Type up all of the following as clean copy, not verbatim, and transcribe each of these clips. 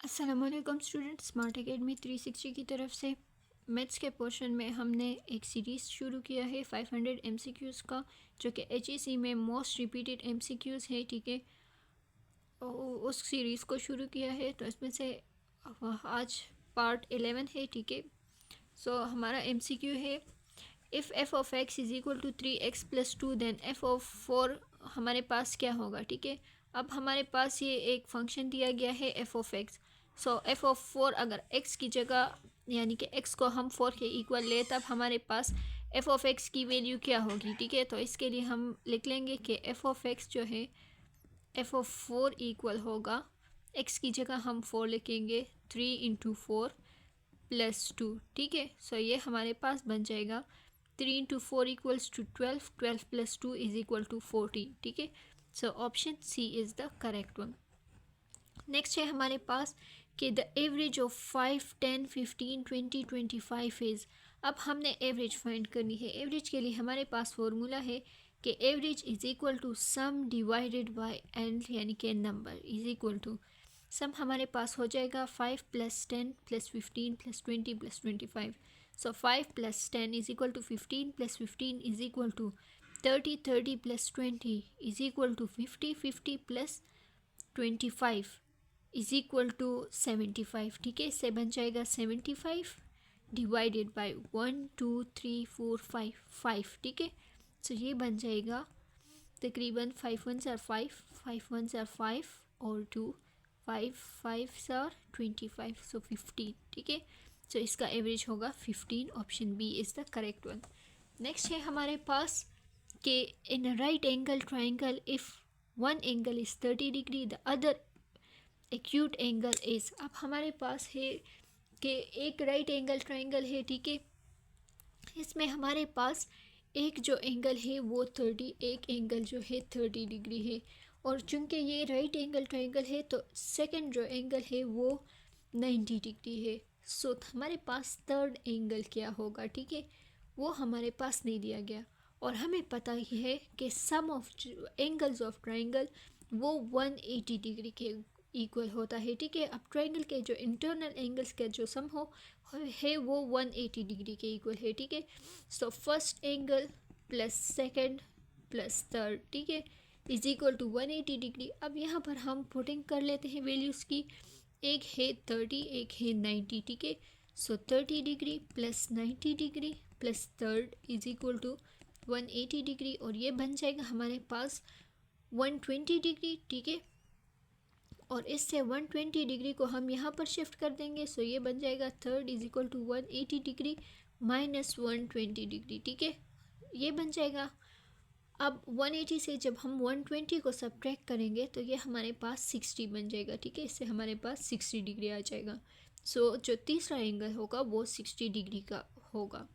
अस्सलामुअलैकुम student, smart academy 360 की तरफ से मैथ्स के पोर्शन में हमने एक सीरीज़ शुरू किया है 500 एमसीक्यूज़ का, जो कि एचईसी में मोस्ट रिपीटेड एमसीक्यूज़ है। ठीक है, उस सीरीज़ को शुरू किया है। तो इसमें से आज पार्ट 11 है। ठीक है, सो हमारा एमसीक्यू है, if f of x is equal to 3x + 2 then f of 4 हमारे पास क्या होगा। ठीक है, अब हमारे पास ये एक फंक्शन दिया गया है F of x. So F of 4 अगर x की जगह यानी कि x को हम 4 के इक्वल ले, तब हमारे पास एफ ऑफ एक्स की वैल्यू क्या होगी। ठीक है, तो इसके लिए हम लिख लेंगे कि एफ ऑफ एक्स जो है एफ ऑफ 4 इक्वल होगा, x की जगह हम 4 लिखेंगे 3 × 4 + 2। ठीक है, सो ये हमारे पास बन जाएगा 3 × 4 = 12, 12 + 2 = 14। ठीक है, so option c is the correct one. Next है हमारे पास कि द एवरेज ऑफ 5, 10, 15, 20, 25 इज़। अब हमने एवरेज फाइंड करनी है। एवरेज के लिए हमारे पास फॉर्मूला है कि average is equal to sum divided by n, यानी कि number is equal to sum हमारे पास हो जाएगा 5 + 10 + 15 + 20 + 25। So 5 + 10 is equal to 15 + 15 is equal to 30, 30 + 20 is equal to 50, 50 + 25 is equal to 75। ठीक है, इससे बन जाएगा 75 डिवाइडेड बाय 1, 2, 3, 4, 5, 5। ठीक है, सो ये बन जाएगा तकरीबन 5 1s are 5, 5 1s are 5 और 2, 5 5s are 25, सो 15। ठीक है, सो इसका एवरेज होगा 15। Option B is the correct one. Next है हमारे पास कि in a right angle triangle if one angle is 30 degree the other acute angle is. अब हमारे पास है कि एक राइट एंगल ट्राइंगल है। ठीक है, इसमें हमारे पास एक जो एंगल है वो 30, एक एंगल जो है 30 डिग्री है। और चूंकि ये राइट एंगल ट्राइंगल है तो सेकंड जो एंगल है वो 90 डिग्री है। सो हमारे पास थर्ड एंगल क्या होगा। ठीक है, वो हमारे पास नहीं दिया गया, और हमें पता ही है कि सम ऑफ एंगल्स ऑफ ट्राइंगल वो 180 डिग्री के इक्वल होता है। ठीक है, अब ट्राइंगल के जो इंटरनल एंगल्स का जो सम है वो 180 डिग्री के इक्वल है। ठीक है, so first angle plus second plus third, ठीक है, इज इक्वल टू 180 डिग्री। अब यहाँ पर हम पुटिंग कर लेते हैं वैल्यूज़ की। एक है 30, एक है 90। ठीक है, so 30 degree plus 90 degree plus third is equal to 180 degree, और ये बन जाएगा हमारे पास 120 डिग्री। ठीक है, और इससे 120 डिग्री को हम यहाँ पर शिफ्ट कर देंगे। सो ये बन जाएगा third is equal to 180 degree minus 120 degree. ठीक है, ये बन जाएगा। अब 180 से जब हम 120 को सब्ट्रैक्ट करेंगे तो ये हमारे पास 60 बन जाएगा। ठीक है, इससे हमारे पास 60 डिग्री आ जाएगा। सो जो तीसरा एंगल होगा वो 60 डिग्री का होगा।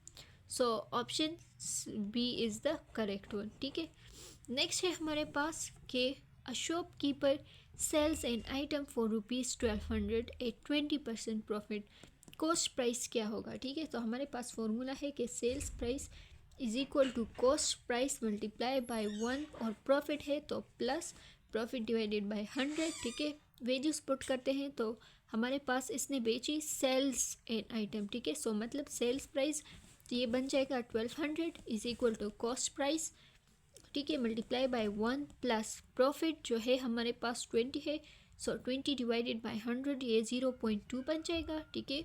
So option B is the correct one. ठीक है, नेक्स्ट है हमारे पास कि a shopkeeper sells an item for ₹1200 at 20% profit. Cost price क्या होगा। ठीक है, तो हमारे पास फॉर्मूला है कि sales price is equal to cost price multiply by 1, और प्रॉफिट है तो प्लस प्रॉफिट डिवाइडेड बाय 100। ठीक है, वेजेस पुट करते हैं तो हमारे पास इसने बेची सेल्स एन आइटम। ठीक है, सो मतलब सेल्स प्राइस ये बन जाएगा 1200 is equal to cost price, ठीक है, मल्टीप्लाई बाय 1 प्लस प्रॉफिट जो है हमारे पास 20 है। सो 20 डिवाइडेड बाय 100 ये 0.2 बन जाएगा। ठीक है,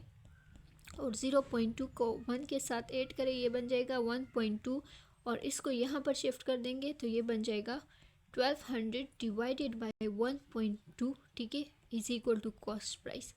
और 0.2 को 1 के साथ ऐड करें, ये बन जाएगा 1.2, और इसको यहाँ पर शिफ्ट कर देंगे तो ये बन जाएगा 1200 डिवाइडेड बाय 1.2। ठीक है, is equal to cost price.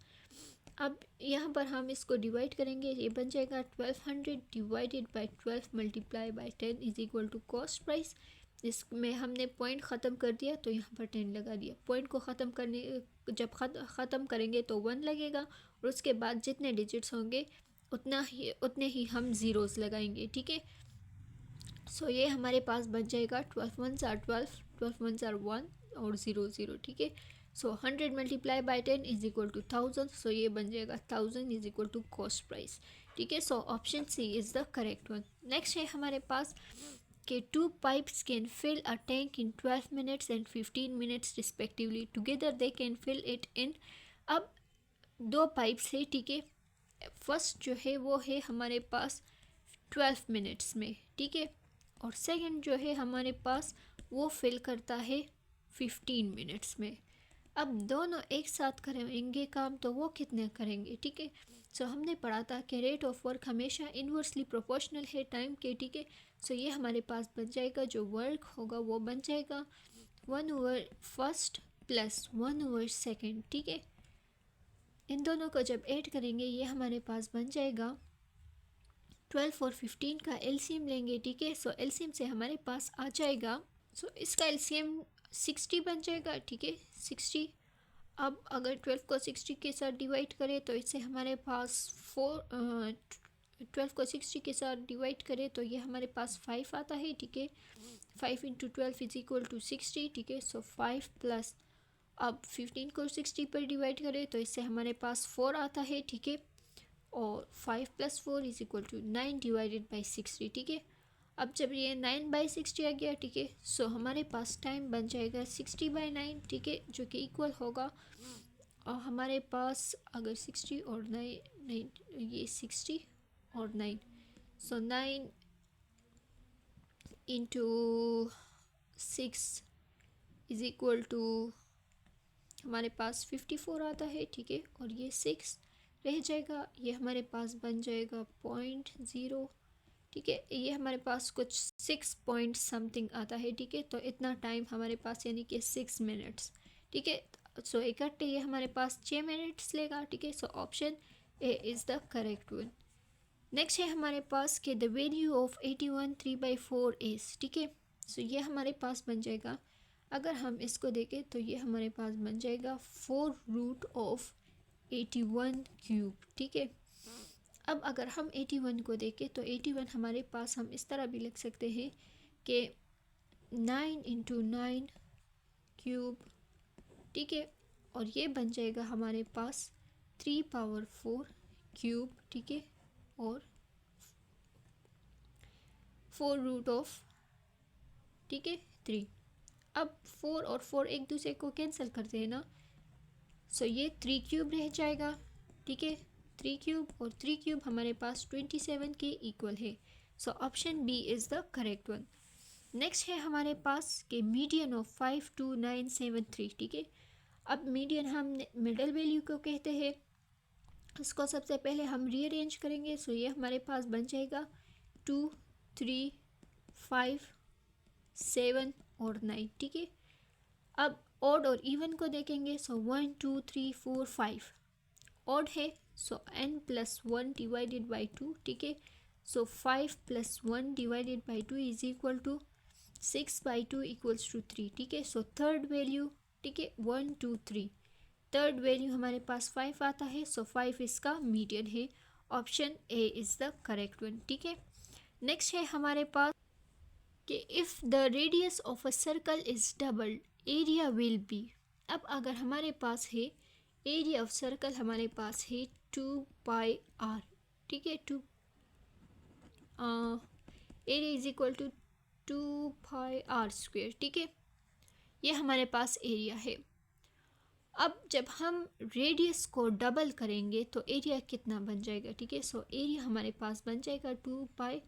अब यहाँ पर हम इसको डिवाइड करेंगे, ये बन जाएगा 1200 divided by 12 multiply by 10 is equal to cost price. इसमें हमने पॉइंट ख़त्म कर दिया तो यहाँ पर 10 लगा दिया। पॉइंट को ख़त्म करने जब ख़त्म करेंगे तो 1 लगेगा, और उसके बाद जितने डिजिट्स होंगे उतने ही हम ज़ीरोज़ लगाएंगे। ठीक है, सो ये हमारे पास बच जाएगा 12 1s are 12, 12 1s are 1 और 0 0। ठीक है, so 100 multiply by 10 is equal to 1000। So ये बन जाएगा 1000 is equal to cost price. ठीक है, so option c is the correct one. Next है हमारे पास कि 2 pipes can fill a tank in 12 minutes and 15 minutes respectively. Together they can fill it in। अब दो पाइप्स है, ठीक है। फर्स्ट जो है वो है हमारे पास 12 मिनट्स में, ठीक है, और सेकंड जो है हमारे पास वो फिल करता है 15 मिनट्स में। अब दोनों एक साथ करेंगे काम तो वो कितने करेंगे, ठीक है। सो हमने पढ़ा था कि रेट ऑफ वर्क हमेशा इन्वर्सली प्रोपोर्शनल है टाइम के, ठीक है। सो ये हमारे पास बन जाएगा, जो वर्क होगा वो बन जाएगा 1/1 प्लस 1/2, ठीक है। इन दोनों को जब ऐड करेंगे ये हमारे पास बन जाएगा 12 और 15 का एलसीएम लेंगे, ठीक है। सो एलसीएम से हमारे पास आ जाएगा, सो इसका एलसीएम 60 बन जाएगा, ठीक है, 60। अब अगर 12 को 60 के साथ डिवाइड करें तो इससे हमारे पास 12 को 60 के साथ डिवाइड करें तो ये हमारे पास 5 आता है, ठीक है। 5 × 12 इज इक्वल टू 60, ठीक है। सो 5 प्लस, अब 15 को 60 पर डिवाइड करें तो इससे हमारे पास 4 आता है, ठीक है। और 5 + 4 is equal to 9 divided by 60, ठीक है। अब जब ये 9/60 आ गया, ठीक है, सो हमारे पास टाइम बन जाएगा 60/9, ठीक है, जो कि इक्वल होगा, और हमारे पास अगर 60 और 9, ये 60 और 9, सो 9 × 6 इज इक्वल टू हमारे पास 54 आता है, ठीक है, और ये 6 रह जाएगा, ये हमारे पास बन जाएगा 0.0, ठीक है। ये हमारे पास कुछ 6 पॉइंट समथिंग आता है, ठीक है। तो इतना टाइम हमारे पास यानी कि 6 मिनट्स, ठीक है। सो इकट्ठे ये हमारे पास 6 मिनट्स लेगा, ठीक है। So option A is the correct one. Next है हमारे पास कि द वैल्यू ऑफ 81 3/4 इज़, ठीक है। सो ये हमारे पास बन जाएगा, अगर हम इसको देखें तो ये हमारे पास बन जाएगा 4√81³, ठीक है। अब अगर हम 81 को देखें तो 81 हमारे पास हम इस तरह भी लिख सकते हैं कि 9 × 9³, ठीक है, और ये बन जाएगा हमारे पास 3/4³, ठीक है, और 4√, ठीक है, 3। अब 4 और 4 एक दूसरे को कैंसिल करते हैं ना, सो ये 3³ रह जाएगा, ठीक है, 3³ और 3³ हमारे पास 27 के इक्वल है। So option B is the correct one. Next है हमारे पास कि मीडियन ऑफ 52973, ठीक है। अब मीडियन हम मिडल वैल्यू को कहते हैं, इसको सबसे पहले हम रीअरेंज करेंगे। सो ये हमारे पास बन जाएगा 2 3 5 7 और 9, ठीक है। अब ऑड और इवन को देखेंगे, सो 1 2 3 4 5 ऑड है, सो n+1 डिवाइडेड बाई 2, ठीक है। So 5 + 1 divided by 2 is equal to 6/2 equals to 3, ठीक है। सो थर्ड वैल्यू, ठीक है, 1 2 3, थर्ड वैल्यू हमारे पास 5 आता है, सो 5 इसका मीडियन है। Option A is the correct one, ठीक है। नेक्स्ट है हमारे पास कि if the radius of a circle is doubled area will be. अब अगर हमारे पास है एरिया ऑफ सर्कल, हमारे पास है 2πr, ठीक है, 2 area is equal to 2πr², ठीक है, ये हमारे पास एरिया है। अब जब हम रेडियस को डबल करेंगे तो एरिया कितना बन जाएगा, ठीक है। सो एरिया हमारे पास बन जाएगा 2π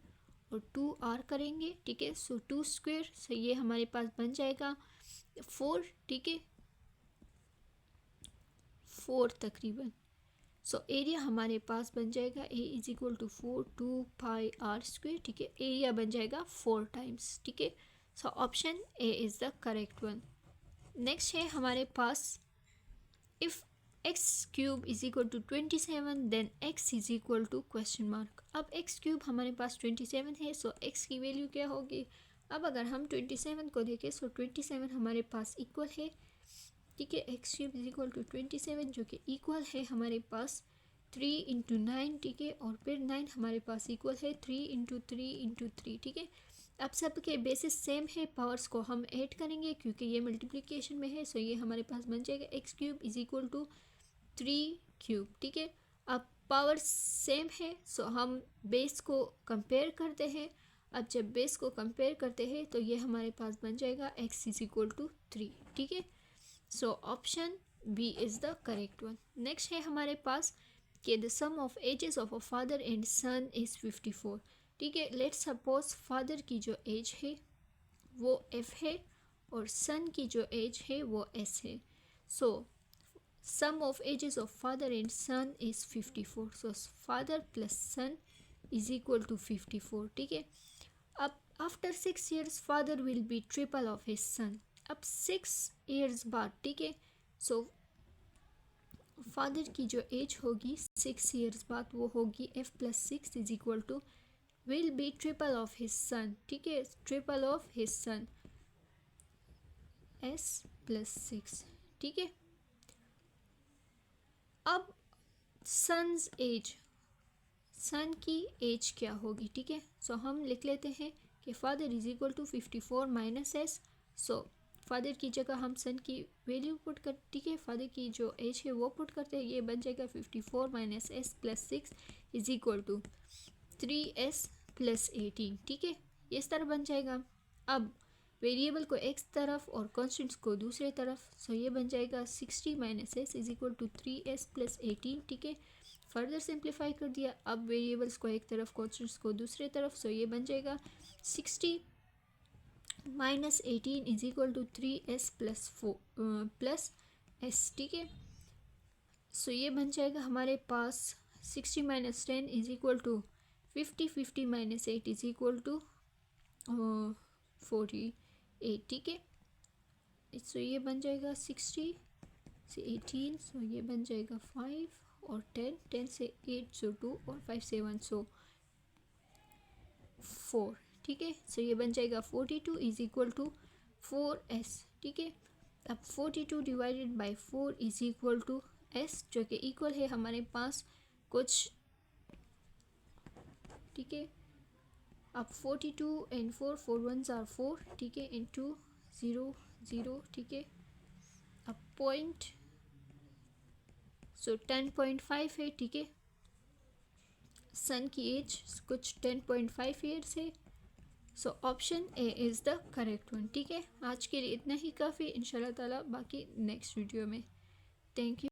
और 2r करेंगे, ठीक है। सो 2², सो ये हमारे पास बन जाएगा 4, ठीक है, 4 तकरीबन। सो एरिया हमारे पास बन जाएगा ए इज इक्वल टू 4 2πr², ठीक है, एरिया बन जाएगा 4 टाइम्स, ठीक है। So option A is the correct one. Next है हमारे पास if x³ is equal to 27 then x is equal to question mark. अब x³ हमारे पास 27 है, सो x की वैल्यू क्या होगी। अब अगर हम 27 को देखें, सो 27 हमारे पास इक्वल है, ठीक है, x³ इज इक्वल टू 27, जो कि इक्वल है हमारे पास 3 × 9, ठीक है, और फिर 9 हमारे पास इक्वल है 3 × 3 × 3, ठीक है। अब सबके बेसिस सेम है, पावर्स को हम ऐड करेंगे क्योंकि ये मल्टीप्लिकेशन में है, सो ये हमारे पास बन जाएगा x³ इज इक्वल टू 3³, ठीक है। अब पावर सेम है, सो हम बेस को कंपेयर करते हैं। अब जब बेस को कंपेयर करते हैं तो ये हमारे पास बन जाएगा x इज इक्वल टू 3, ठीक है। So option B is the correct one. Next है हमारे पास कि the sum of ages of a father and son is 54। ठीक है, लेट्स सपोज फादर की जो एज है वो एफ है और सन की जो एज है वो एस है। So sum of ages of father and son is 54। So father plus son is equal to 54। ठीक है, अब after 6 years father will be triple of his son. अब 6 years बाद, ठीक है, सो फादर की जो एज होगी 6 years बाद वो होगी f plus 6 is equal to will be triple of his son. ठीक है, triple of his son s plus 6। ठीक है, अब सन्स एज, सन की एज क्या होगी? ठीक है, सो हम लिख लेते हैं कि father is equal to 54 minus s. So father की जगह हम सन की वैल्यू पुट कर, ठीक है, फादर की जो एज है वो पुट करते हैं, ये बन जाएगा 54 minus s plus 6 is equal to 3s plus 18। ठीक है, ये इस तरह बन जाएगा। अब वेरिएबल को एक तरफ और कॉन्स्टेंट्स को दूसरे तरफ, सो ये बन जाएगा 60 minus s is equal to 3s plus 18। ठीक है, फर्दर सिंप्लीफाई कर दिया, अब वेरिएबल्स को एक तरफ कॉन्स्टेंट्स को दूसरे तरफ, सो ये बन जाएगा 60 minus 18 is equal to 3s plus 4 plus s. ठीक है, सो ये बन जाएगा हमारे पास 60 minus 10 is equal to 50, 50 minus 8 is equal to 48। ठीक है, सो ये बन जाएगा 60 से 18, सो ये बन जाएगा 5 और 10, 10 से 8 सो 2 और 5 से 1 सो 4। ठीक है, सो ये बन जाएगा 42 इज इक्वल टू 4s। ठीक है, अब 42 divided by 4 is equal to s, जो कि इक्वल है हमारे पास कुछ, ठीक है, अब 42 एंड 4, 4 1s आर 4, ठीक है, इंटू 0 0। ठीक है, अब पॉइंट, सो 10.5 है। ठीक है, सन की एज कुछ 10.5 ईयर्स है। So option A is the correct one. ठीक है, आज के लिए इतना ही काफ़ी, इंशाल्लाह ताला बाकी नेक्स्ट वीडियो में। Thank you.